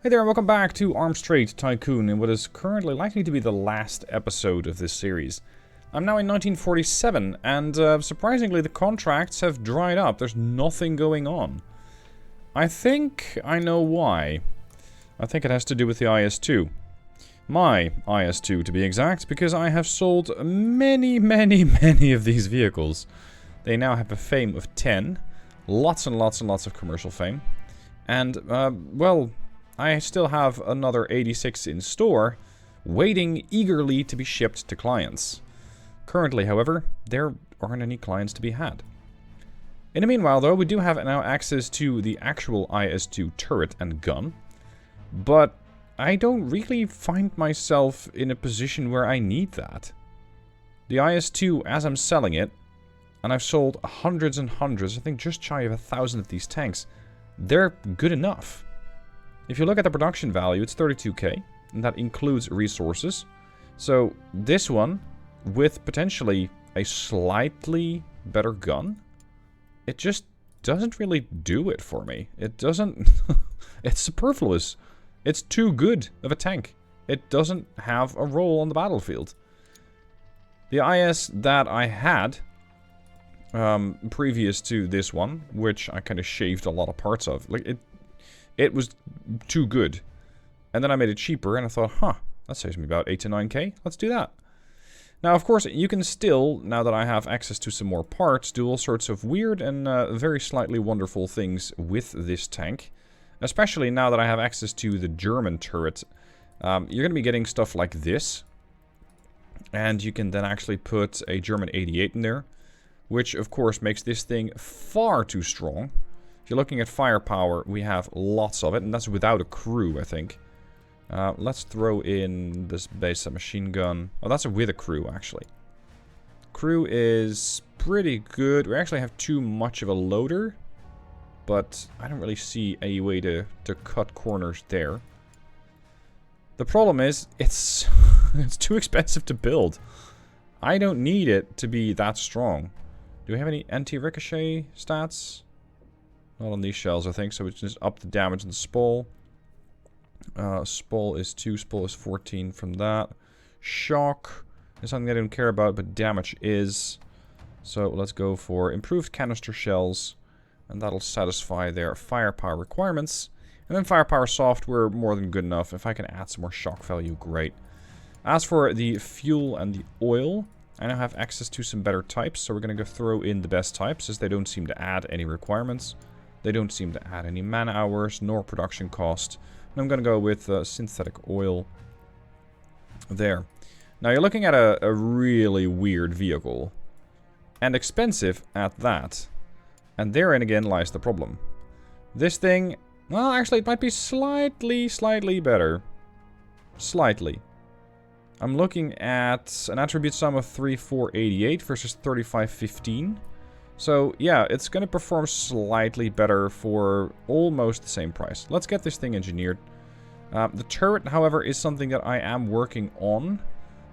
Hey there and welcome back to Arms Trade Tycoon in what is currently likely to be the last episode of this series. I'm now in 1947 and surprisingly the contracts have dried up. There's nothing going on. I think I know why. I think it has to do with the IS-2. My IS-2 to be exact, because I have sold many of these vehicles. They now have a fame of 10. Lots and lots of commercial fame. And, well, I still have another 86 in store, waiting eagerly to be shipped to clients. Currently, however, there aren't any clients to be had. In the meanwhile, though, we do have now access to the actual IS-2 turret and gun, but I don't really find myself in a position where I need that. The IS-2, as I'm selling it, and I've sold hundreds and hundreds, I think just shy of 1,000 of these tanks, they're good enough. If you look at the production value, it's 32k, and that includes resources. So this one, with potentially a slightly better gun, it just doesn't really do it for me. It doesn't... it's superfluous. It's too good of a tank. It doesn't have a role on the battlefield. The IS that I had previous to this one, which I kind of shaved a lot of parts of, like it was too good. And then I made it cheaper and I thought, huh, that saves me about 8 to 9k. Let's do that. Now, of course, you can still, now that I have access to some more parts, do all sorts of weird and very slightly wonderful things with this tank. Especially now that I have access to the German turret. You're going to be getting stuff like this. And you can then actually put a German 88 in there. Which, of course, makes this thing far too strong. If you're looking at firepower, we have lots of it. And that's without a crew, I think. Let's throw in this base machine gun. Oh, that's with a crew, actually. Crew is pretty good. We actually have too much of a loader. But I don't really see a way to cut corners there. The problem is, it's too expensive to build. I don't need it to be that strong. Do we have any anti-ricochet stats? Not on these shells, I think. So it's just up the damage in the spall. Spall is 2. Spall is 14 from that. Shock is something I don't care about, but damage is. So let's go for improved canister shells. And that'll satisfy their firepower requirements. And then firepower software, more than good enough. If I can add some more shock value, great. As for the fuel and the oil, I now have access to some better types. So we're going to go throw in the best types, as they don't seem to add any requirements. They don't seem to add any man hours, nor production cost. And I'm going to go with synthetic oil there. Now you're looking at a really weird vehicle. And expensive at that. And therein again lies the problem. This thing, well, actually it might be slightly better. Slightly. I'm looking at an attribute sum of 3488 versus 3515. So yeah, it's going to perform slightly better for almost the same price. Let's get this thing engineered. The turret, however, is something that I am working on.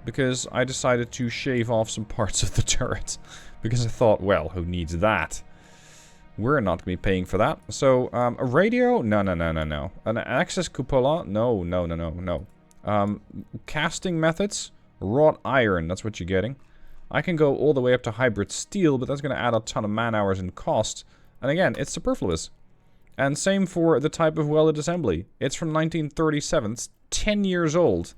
Because I decided to shave off some parts of the turret. Because I thought, well, who needs that? We're not going to be paying for that. So, a radio? No. An access cupola? No. Casting methods? Wrought iron, that's what you're getting. I can go all the way up to hybrid steel, but that's going to add a ton of man hours and cost. And again, it's superfluous. And same for the type of welded assembly. It's from 1937. It's 10 years old.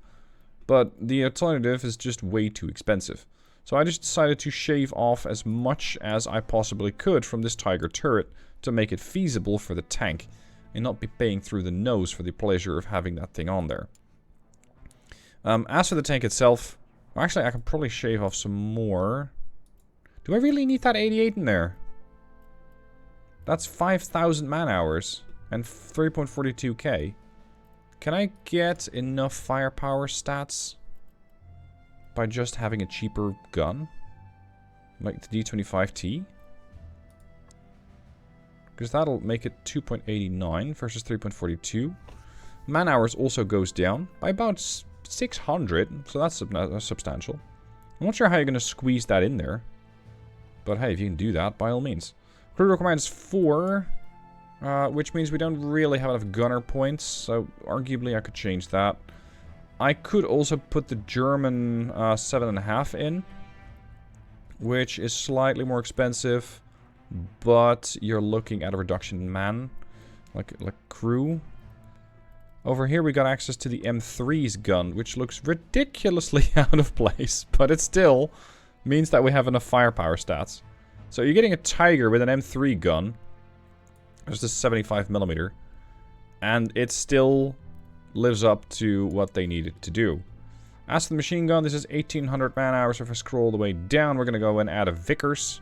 But the alternative is just way too expensive. So I just decided to shave off as much as I possibly could from this Tiger turret to make it feasible for the tank and not be paying through the nose for the pleasure of having that thing on there. As for the tank itself, actually I can probably shave off some more. Do I really need that 88 in there? That's 5,000 man hours and 3.42k. Can I get enough firepower stats by just having a cheaper gun? Like the D25T? Because that'll make it 2.89 versus 3.42. Man hours also goes down by about 600, so that's substantial. I'm not sure how you're going to squeeze that in there. But hey, if you can do that, by all means. Crew requirements 4. which means we don't really have enough gunner points, so arguably I could change that. I could also put the German 7.5 in, which is slightly more expensive, but you're looking at a reduction in man, like crew. Over here we got access to the M3's gun, which looks ridiculously out of place, but it still means that we have enough firepower stats. So you're getting a Tiger with an M3 gun. There's this 75mm, and it still lives up to what they needed to do. As for the machine gun, this is 1800 man-hours. If I scroll all the way down, we're going to go and add a Vickers.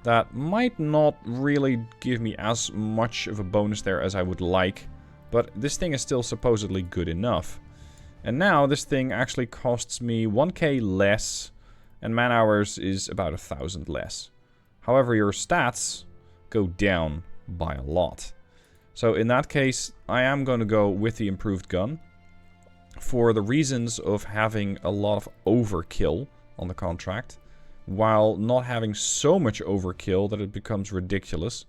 That might not really give me as much of a bonus there as I would like, but this thing is still supposedly good enough. And now this thing actually costs me 1k less, and man-hours is about 1,000 less. However, your stats go down by a lot. So in that case, I am going to go with the improved gun for the reasons of having a lot of overkill on the contract, while not having so much overkill that it becomes ridiculous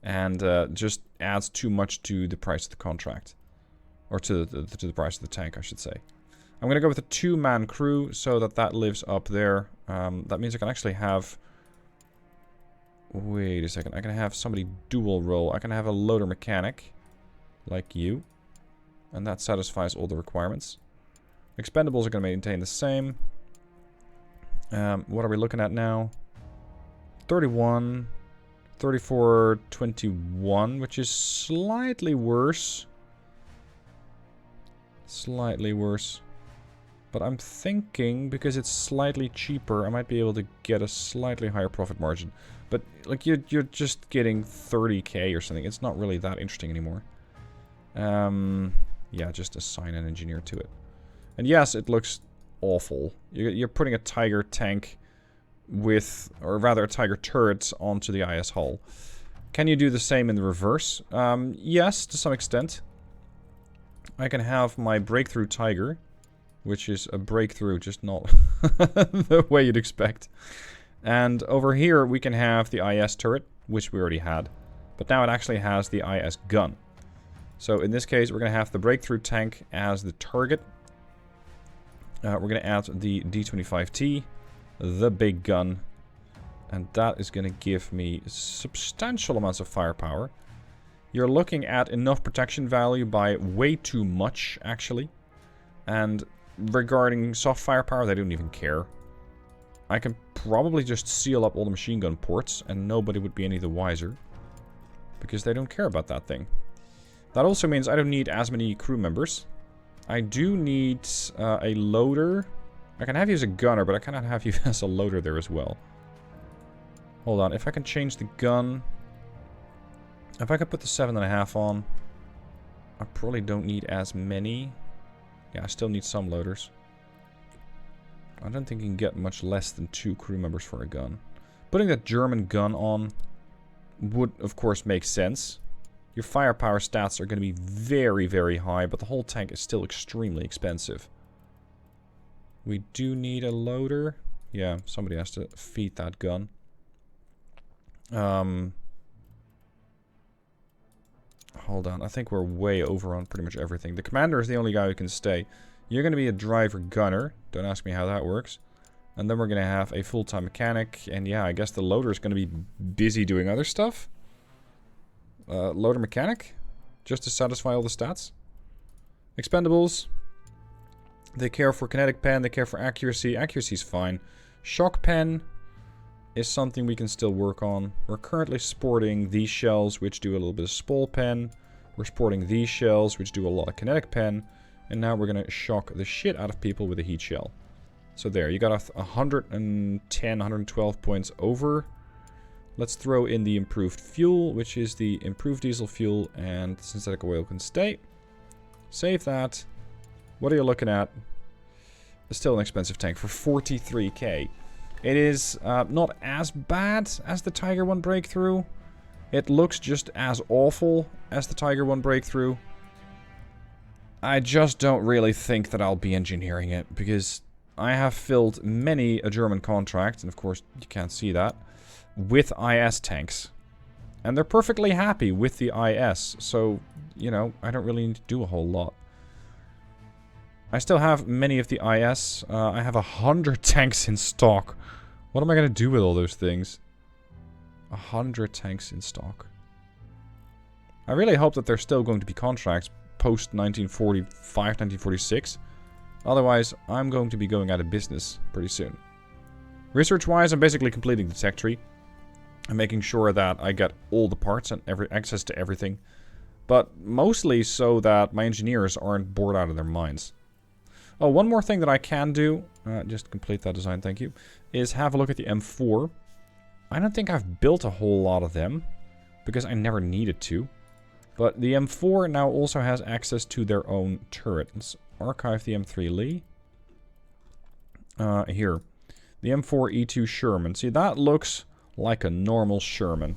and just adds too much to the price of the contract. Or to the price of the tank, I should say. I'm going to go with a 2-man crew so that lives up there. That means I can actually have... Wait a second, I can have somebody dual role. I can have a loader mechanic, like you. And that satisfies all the requirements. Expendables are going to maintain the same. What are we looking at now? 31, 34, 21, which is slightly worse. Slightly worse. But I'm thinking, because it's slightly cheaper, I might be able to get a slightly higher profit margin. But, like, you're just getting 30k or something. It's not really that interesting anymore. Yeah, just assign an engineer to it. And yes, it looks awful. You're putting a Tiger tank with, or rather a Tiger turret onto the IS hull. Can you do the same in the reverse? Yes, to some extent. I can have my breakthrough Tiger, which is a breakthrough, just not the way you'd expect. And over here, we can have the IS turret, which we already had. But now it actually has the IS gun. So in this case, we're going to have the breakthrough tank as the target. We're going to add the D25T, the big gun. And that is going to give me substantial amounts of firepower. You're looking at enough protection value by way too much, actually. And regarding soft firepower, they don't even care. I can probably just seal up all the machine gun ports and nobody would be any the wiser. Because they don't care about that thing. That also means I don't need as many crew members. I do need a loader. I can have you as a gunner, but I cannot have you as a loader there as well. Hold on, if I can change the gun... If I could put the 7.5 on, I probably don't need as many. Yeah, I still need some loaders. I don't think you can get much less than 2 crew members for a gun. Putting that German gun on would, of course, make sense. Your firepower stats are going to be very, very high, but the whole tank is still extremely expensive. We do need a loader. Yeah, somebody has to feed that gun. Hold on, I think we're way over on pretty much everything. The commander is the only guy who can stay. You're going to be a driver gunner. Don't ask me how that works. And then we're going to have a full-time mechanic. And yeah, I guess the loader is going to be busy doing other stuff. Loader mechanic? Just to satisfy all the stats. Expendables. They care for kinetic pen. They care for accuracy. Accuracy is fine. Shock pen is something we can still work on. We're currently sporting these shells, which do a little bit of spall pen. We're sporting these shells, which do a lot of kinetic pen. And now we're going to shock the shit out of people with a heat shell. So there, you got 110, 112 points over. Let's throw in the improved fuel, which is the improved diesel fuel, and synthetic oil can stay. Save that. What are you looking at? It's still an expensive tank for 43k. It is not as bad as the Tiger 1 Breakthrough. It looks just as awful as the Tiger 1 Breakthrough. I just don't really think that I'll be engineering it, because I have filled many a German contract, and of course you can't see that, with IS tanks. And they're perfectly happy with the IS. So, you know, I don't really need to do a whole lot. I still have many of the IS. I have 100 tanks in stock. What am I going to do with all those things? 100 tanks in stock. I really hope that there's still going to be contracts post 1945, 1946. Otherwise, I'm going to be going out of business pretty soon. Research-wise, I'm basically completing the tech tree. I'm making sure that I get all the parts and access to everything. But mostly so that my engineers aren't bored out of their minds. Oh, one more thing that I can do, just complete that design, thank you, is have a look at the M4. I don't think I've built a whole lot of them, because I never needed to. But the M4 now also has access to their own turret. Let's archive the M3 Lee. Here. The M4 E2 Sherman. See, that looks like a normal Sherman.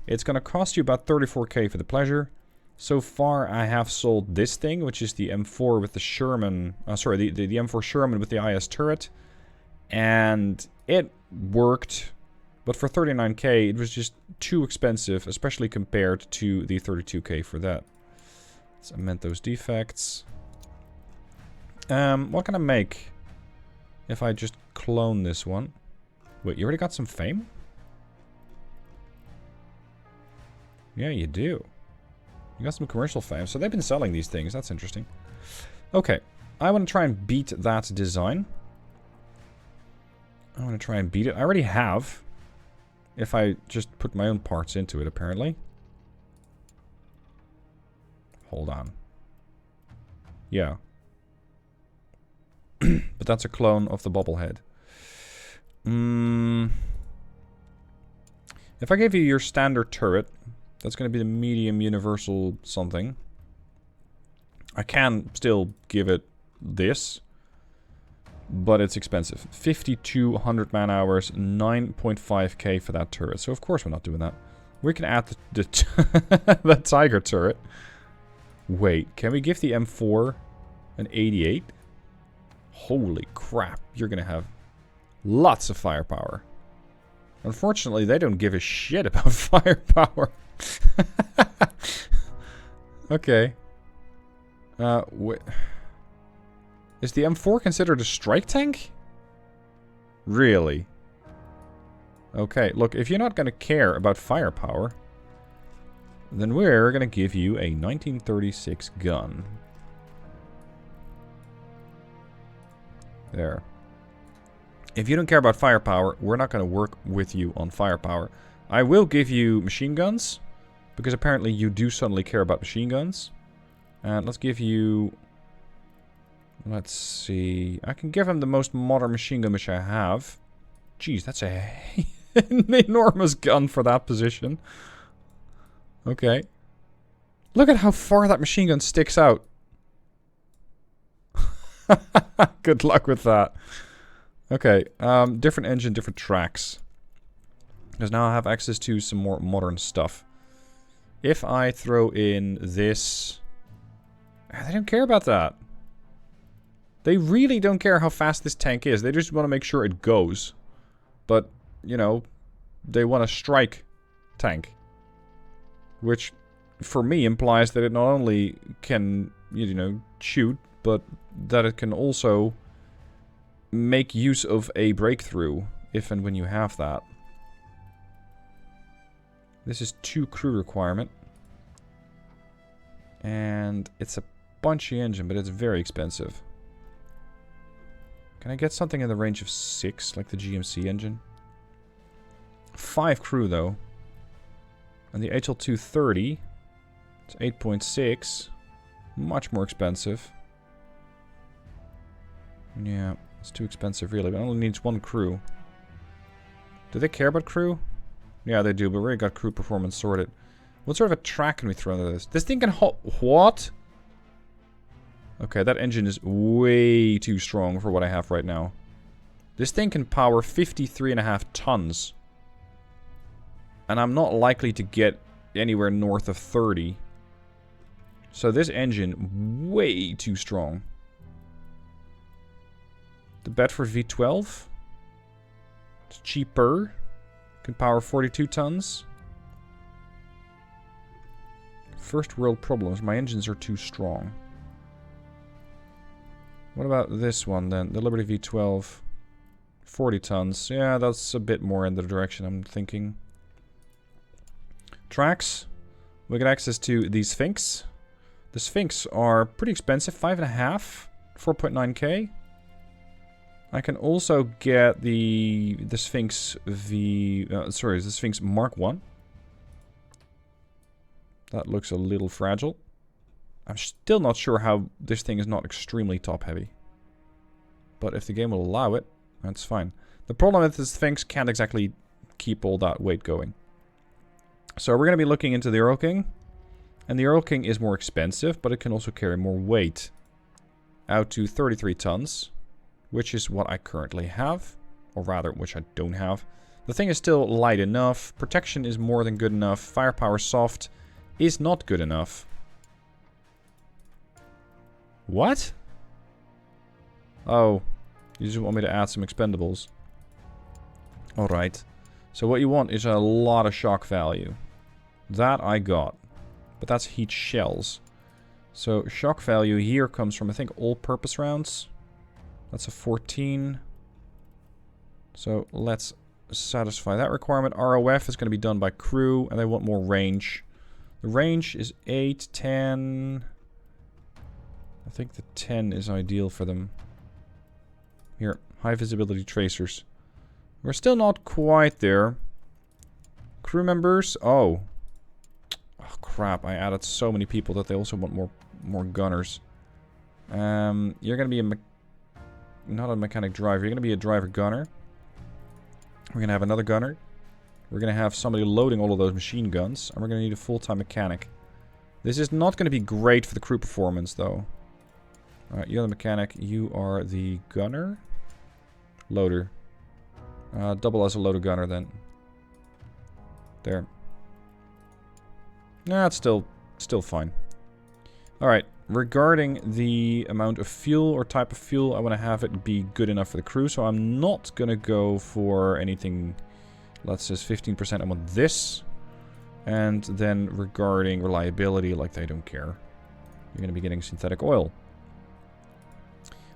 It's going to cost you about 34k for the pleasure. So far, I have sold this thing, which is the M4 with the Sherman... sorry, the M4 Sherman with the IS turret. And it worked... But for 39k, it was just too expensive, especially compared to the 32k for that. Let's amend those defects. What can I make if I just clone this one? Wait, you already got some fame? Yeah, you do. You got some commercial fame. So they've been selling these things. That's interesting. Okay. I want to try and beat that design. I want to try and beat it. I already have. If I just put my own parts into it, apparently. Hold on. Yeah. But that's a clone of the bobblehead. If I gave you your standard turret, that's going to be the medium universal something. I can still give it this. But it's expensive. 5,200 man hours, 9.5k for that turret. So of course we're not doing that. We can add the the Tiger turret. Wait, can we give the M4 an 88? Holy crap, you're gonna have lots of firepower. Unfortunately, they don't give a shit about firepower. Okay. Wait. Is the M4 considered a strike tank? Really? Okay, look, if you're not going to care about firepower, then we're going to give you a 1936 gun. There. If you don't care about firepower, we're not going to work with you on firepower. I will give you machine guns, because apparently you do suddenly care about machine guns. And let's give you... Let's see. I can give him the most modern machine gun which I have. Jeez, that's an enormous gun for that position. Okay. Look at how far that machine gun sticks out. Good luck with that. Okay, different engine, different tracks. Because now I have access to some more modern stuff. If I throw in this... They don't care about that. They really don't care how fast this tank is. They just want to make sure it goes. But, you know, they want a strike tank. Which, for me, implies that it not only can, you know, shoot, but that it can also make use of a breakthrough, if and when you have that. This is 2 crew requirement. And it's a punchy engine, but it's very expensive. Can I get something in the range of 6, like the GMC engine? 5 crew, though. And the HL230, it's 8.6. Much more expensive. Yeah, it's too expensive, really. It only needs 1 crew. Do they care about crew? Yeah, they do, but we already got crew performance sorted. What sort of a track can we throw into this? This thing can what? Okay, that engine is way too strong for what I have right now. This thing can power 53.5 tons. And I'm not likely to get anywhere north of 30. So this engine, way too strong. The Bedford V12. It's cheaper. Can power 42 tons. First world problems. My engines are too strong. What about this one then? The Liberty V12. 40 tons. Yeah, that's a bit more in the direction I'm thinking. Tracks. We get access to the Sphinx. The Sphinx are pretty expensive. 5.5. 4.9k. I can also get the Sphinx the Sphinx Mark 1. That looks a little fragile. I'm still not sure how this thing is not extremely top heavy. But if the game will allow it, that's fine. The problem is the Sphinx can't exactly keep all that weight going. So we're going to be looking into the Earl King. And the Earl King is more expensive, but it can also carry more weight. Out to 33 tons. Which is what I currently have. Or rather, which I don't have. The thing is still light enough. Protection is more than good enough. Firepower soft is not good enough. What? Oh. You just want me to add some expendables. Alright. So what you want is a lot of shock value. That I got. But that's heat shells. So shock value here comes from, I think, all-purpose rounds. That's a 14. So let's satisfy that requirement. ROF is going to be done by crew, and they want more range. The range is 8, 10. I think the 10 is ideal for them. Here, high visibility tracers. We're still not quite there. Crew members. Oh. Oh, crap. I added so many people that they also want more gunners. You're going to be not a mechanic driver. You're going to be a driver gunner. We're going to have another gunner. We're going to have somebody loading all of those machine guns. And we're going to need a full-time mechanic. This is not going to be great for the crew performance, though. Alright, you're the mechanic. You are the gunner. Loader. Double as a loader gunner, then. There. Nah, it's still fine. Alright, regarding the amount of fuel or type of fuel, I want to have it be good enough for the crew, so I'm not going to go for anything, let's say 15%, I want this. And then regarding reliability, like they don't care. You're going to be getting synthetic oil.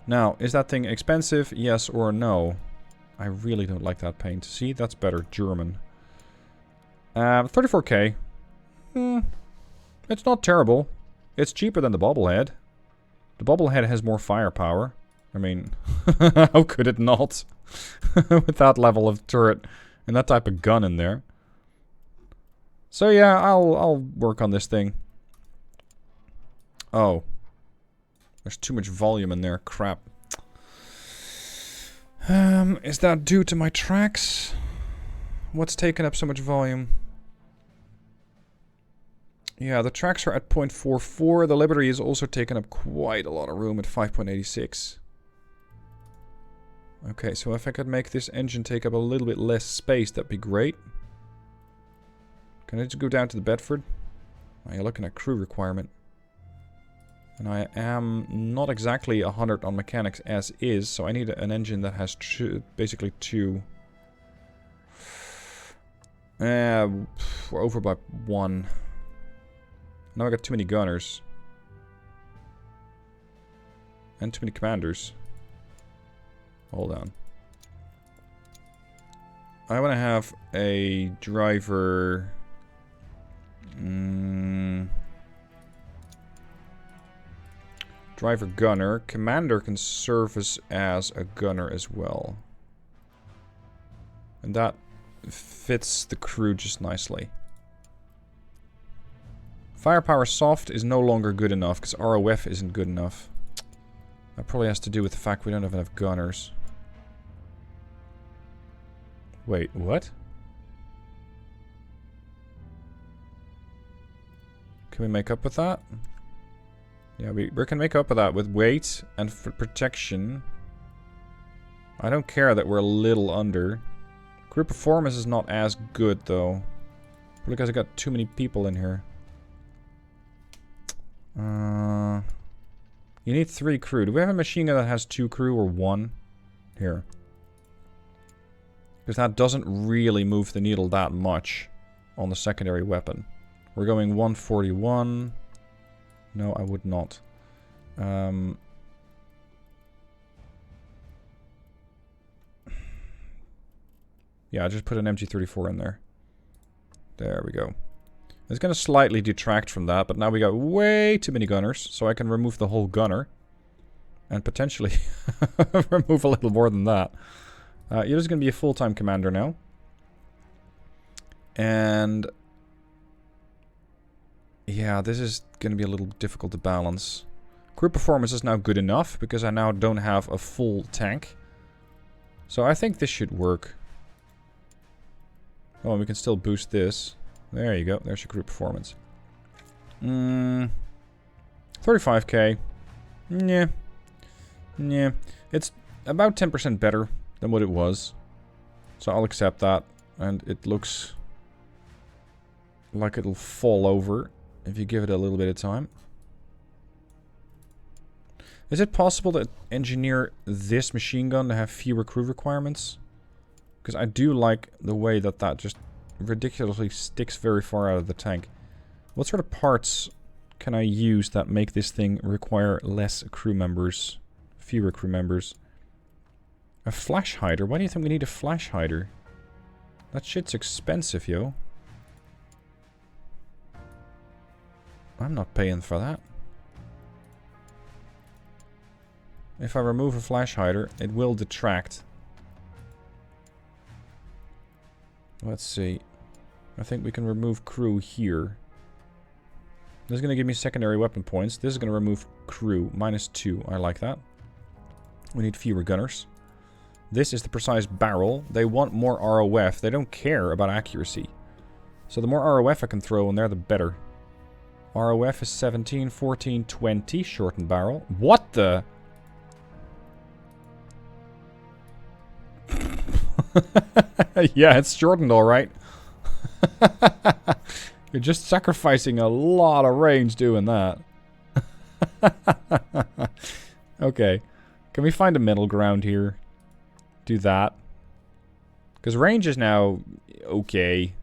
Now, is that thing expensive? Yes or no? I really don't like that paint. See, that's better. German. 34k. It's not terrible. It's cheaper than the bobblehead. The bobblehead has more firepower. I mean, how could it not? With that level of turret and that type of gun in there. So yeah, I'll work on this thing. Oh. There's too much volume in there. Crap. Is that due to my tracks? What's taking up so much volume? Yeah, the tracks are at 0.44. The Liberty is also taking up quite a lot of room at 5.86. Okay, so if I could make this engine take up a little bit less space, that'd be great. Can I just go down to the Bedford? Oh, you're looking at crew requirement. And I am not exactly 100 on mechanics as is, so I need an engine that has basically two. We're over by 1. Now I got too many gunners. And too many commanders. Hold on. I want to have a driver... driver gunner. Commander can service as a gunner as well. And that fits the crew just nicely. Firepower soft is no longer good enough because ROF isn't good enough. That probably has to do with the fact we don't have enough gunners. Wait, what? Can we make up with that? Yeah, we can make up with that with weight and for protection. I don't care that we're a little under. Crew performance is not as good though. Because I got too many people in here. You need 3 crew. Do we have a machine gun that has 2 crew or 1? Here. Because that doesn't really move the needle that much on the secondary weapon. We're going 141. No, I would not. Yeah, I just put an MG34 in there. There we go. It's going to slightly detract from that, but now we got way too many gunners, so I can remove the whole gunner. And potentially remove a little more than that. You're just going to be a full-time commander now. And yeah, this is going to be a little difficult to balance. Crew performance is now good enough, because I now don't have a full tank. So I think this should work. Oh, and we can still boost this. There you go. There's your crew performance. 35k. Yeah. Yeah. It's about 10% better than what it was. So I'll accept that. And it looks like it'll fall over if you give it a little bit of time. Is it possible to engineer this machine gun to have fewer crew requirements? Because I do like the way that that just ridiculously sticks very far out of the tank. What sort of parts can I use that make this thing require less crew members? Fewer crew members? A flash hider? Why do you think we need a flash hider? That shit's expensive, yo. I'm not paying for that. If I remove a flash hider, it will detract. Let's see. I think we can remove crew here. This is going to give me secondary weapon points. This is going to remove crew. -2. I like that. We need fewer gunners. This is the precise barrel. They want more ROF. They don't care about accuracy. So the more ROF I can throw in there, the better. ROF is 17, 14, 20. Shortened barrel. What the... Yeah, it's shortened alright. You're just sacrificing a lot of range doing that. Okay. Can we find a middle ground here? Do that. Because range is now okay.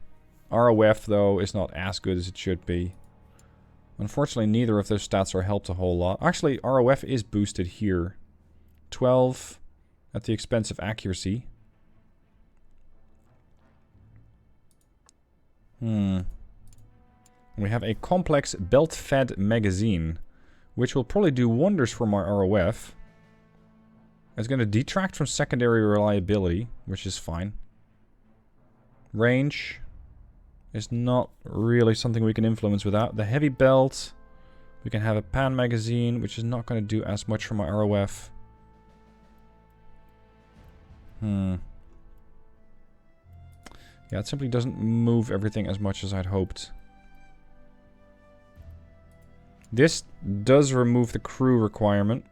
ROF, though, is not as good as it should be. Unfortunately, neither of those stats are helped a whole lot. Actually, ROF is boosted here. 12 at the expense of accuracy. We have a complex belt-fed magazine, which will probably do wonders for my ROF. It's going to detract from secondary reliability, which is fine. Range is not really something we can influence without. The heavy belt, we can have a pan magazine, which is not going to do as much for my ROF. Yeah, it simply doesn't move everything as much as I'd hoped. This does remove the crew requirement.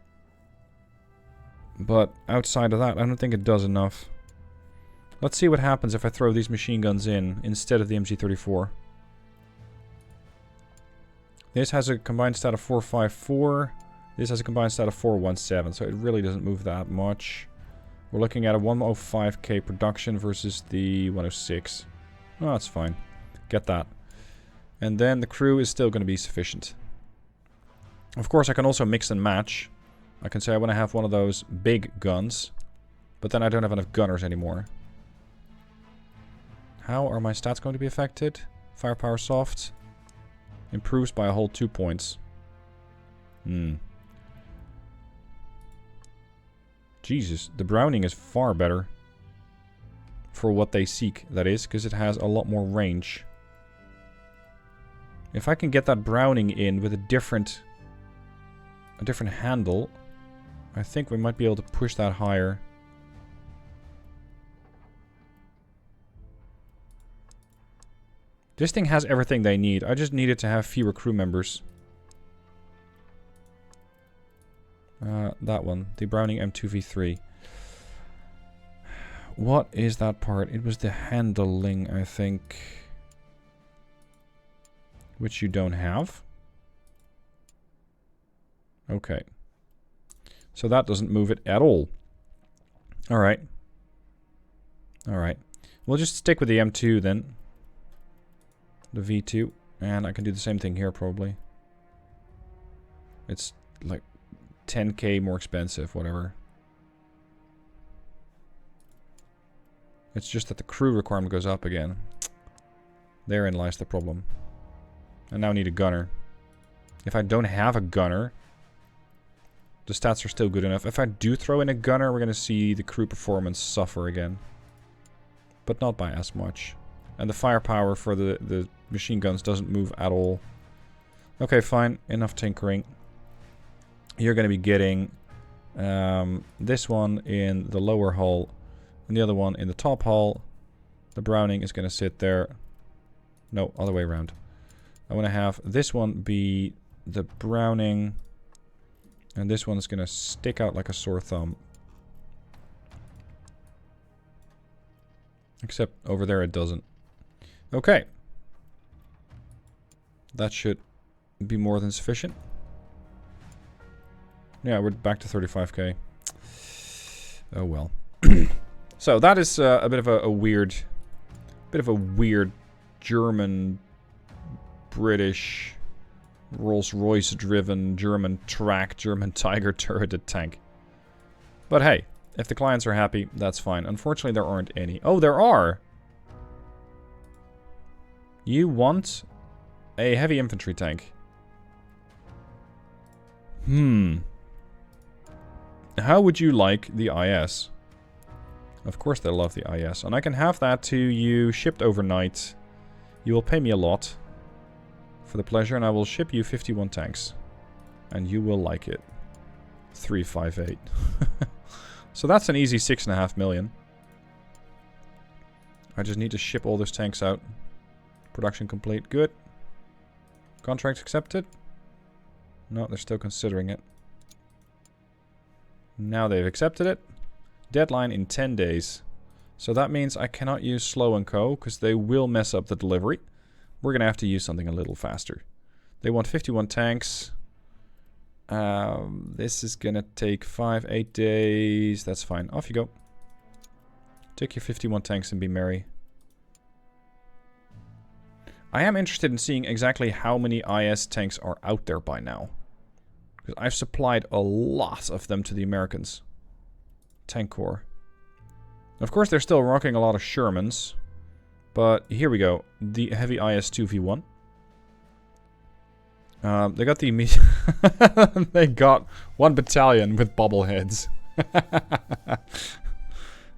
But outside of that, I don't think it does enough. Let's see what happens if I throw these machine guns in instead of the MG34. This has a combined stat of 454. This has a combined stat of 417, so it really doesn't move that much. We're looking at a 105k production versus the 106. Oh, that's fine. Get that. And then the crew is still going to be sufficient. Of course, I can also mix and match. I can say I want to have one of those big guns, but then I don't have enough gunners anymore. How are my stats going to be affected? Firepower soft. Improves by a whole 2 points. Jesus, the Browning is far better. For what they seek, that is, because it has a lot more range. If I can get that Browning in with a different handle, I think we might be able to push that higher. This thing has everything they need. I just needed to have fewer crew members. That one. The Browning M2V3. What is that part? It was the handling, I think. Which you don't have. Okay. So that doesn't move it at all. Alright. Alright. We'll just stick with the M2 then. The V2. And I can do the same thing here, probably. It's like 10k more expensive, whatever. It's just that the crew requirement goes up again. Therein lies the problem. I now need a gunner. If I don't have a gunner, the stats are still good enough. If I do throw in a gunner, we're going to see the crew performance suffer again. But not by as much. And the firepower for the machine guns doesn't move at all. Okay, fine. Enough tinkering. You're going to be getting this one in the lower hull and the other one in the top hull. The Browning is going to sit there. No, other way around. I want to have this one be the Browning, and this one is going to stick out like a sore thumb. Except over there it doesn't. Okay. That should be more than sufficient. Yeah, we're back to 35k. Oh well. So that is a bit of a weird German, British, Rolls-Royce driven German track, German Tiger turreted tank. But hey, if the clients are happy, that's fine. Unfortunately, there aren't any. Oh, there are! You want a heavy infantry tank. How would you like the IS? Of course they love the IS. And I can have that to you shipped overnight. You will pay me a lot for the pleasure, and I will ship you 51 tanks. And you will like it. 358. So that's an easy 6.5 million. I just need to ship all those tanks out. Production complete. Good. Contract accepted? No, they're still considering it. Now they've accepted it. Deadline in 10 days. So that means I cannot use Slow & Co. because they will mess up the delivery. We're going to have to use something a little faster. They want 51 tanks. This is going to take 8 days. That's fine. Off you go. Take your 51 tanks and be merry. I am interested in seeing exactly how many IS tanks are out there by now. Because I've supplied a lot of them to the Americans. Tank Corps. Of course, they're still rocking a lot of Shermans. But here we go. The heavy IS-2V1. They got the... they got 1 battalion with bobbleheads.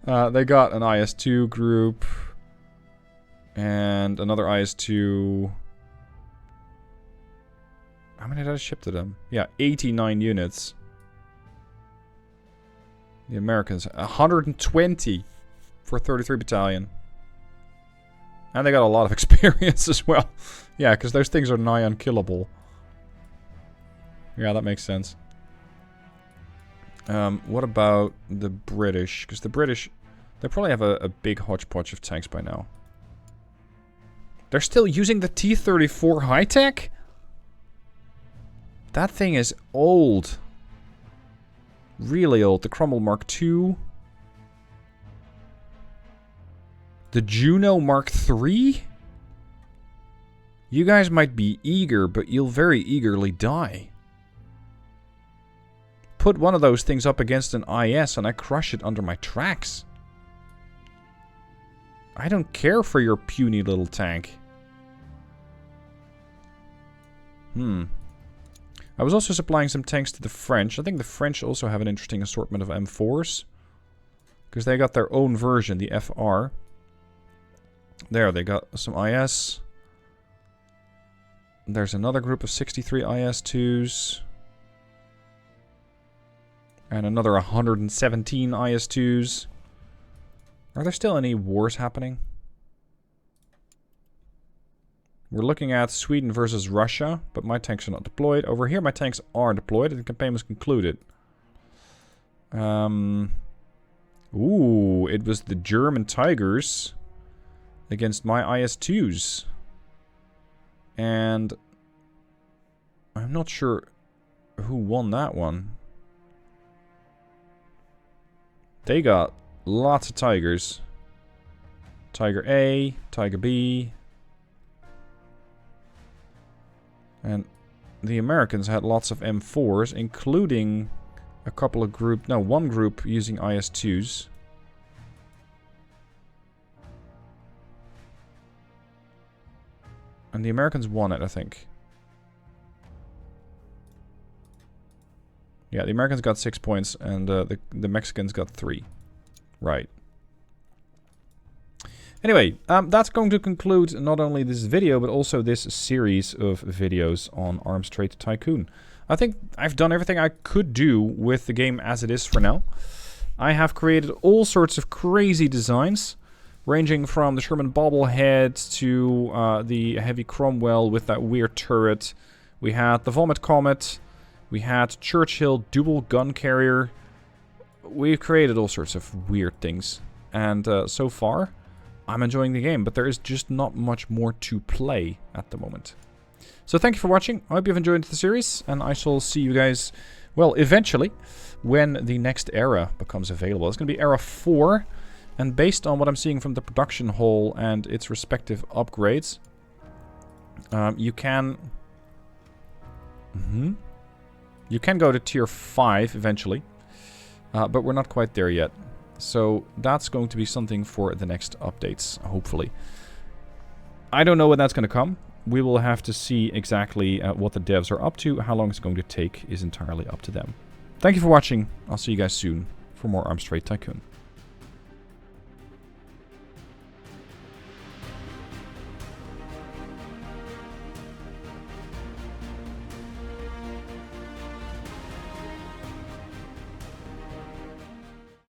They got an IS-2 group. And another IS-2... How many did I ship to them? Yeah, 89 units. The Americans, 120 for 33 battalion. And they got a lot of experience as well. Yeah, because those things are nigh unkillable. Yeah, that makes sense. What about the British? Because the British, they probably have a big hodgepodge of tanks by now. They're still using the T-34 high-tech? That thing is old. Really old. The Cromwell Mark II. The Juno Mark III? You guys might be eager, but you'll very eagerly die. Put one of those things up against an IS and I crush it under my tracks. I don't care for your puny little tank. I was also supplying some tanks to the French. I think the French also have an interesting assortment of M4s. Because they got their own version, the FR. There, they got some IS. There's another group of 63 IS-2s. And another 117 IS-2s. Are there still any wars happening? We're looking at Sweden versus Russia, but my tanks are not deployed. Over here, my tanks are deployed, and the campaign was concluded. Ooh, it was the German Tigers against my IS-2s. And I'm not sure who won that one. They got lots of Tigers. Tiger A, Tiger B. And the Americans had lots of M4s, including a couple of one group using IS-2s. And the Americans won it, I think. Yeah, the Americans got 6 points, and the Mexicans got 3. Right. Anyway, that's going to conclude not only this video, but also this series of videos on Arms Trade Tycoon. I think I've done everything I could do with the game as it is for now. I have created all sorts of crazy designs, ranging from the Sherman bobblehead to the heavy Cromwell with that weird turret. We had the Vomit Comet. We had Churchill dual gun carrier. We've created all sorts of weird things. And so far, I'm enjoying the game, but there is just not much more to play at the moment. So thank you for watching. I hope you've enjoyed the series, and I shall see you guys, well, eventually, when the next era becomes available. It's going to be Era 4, and based on what I'm seeing from the production hall and its respective upgrades, you can... You can go to Tier 5 eventually, but we're not quite there yet. So that's going to be something for the next updates, hopefully. I don't know when that's going to come. We will have to see exactly what the devs are up to. How long it's going to take is entirely up to them. Thank you for watching. I'll see you guys soon for more Arms Trade Tycoon.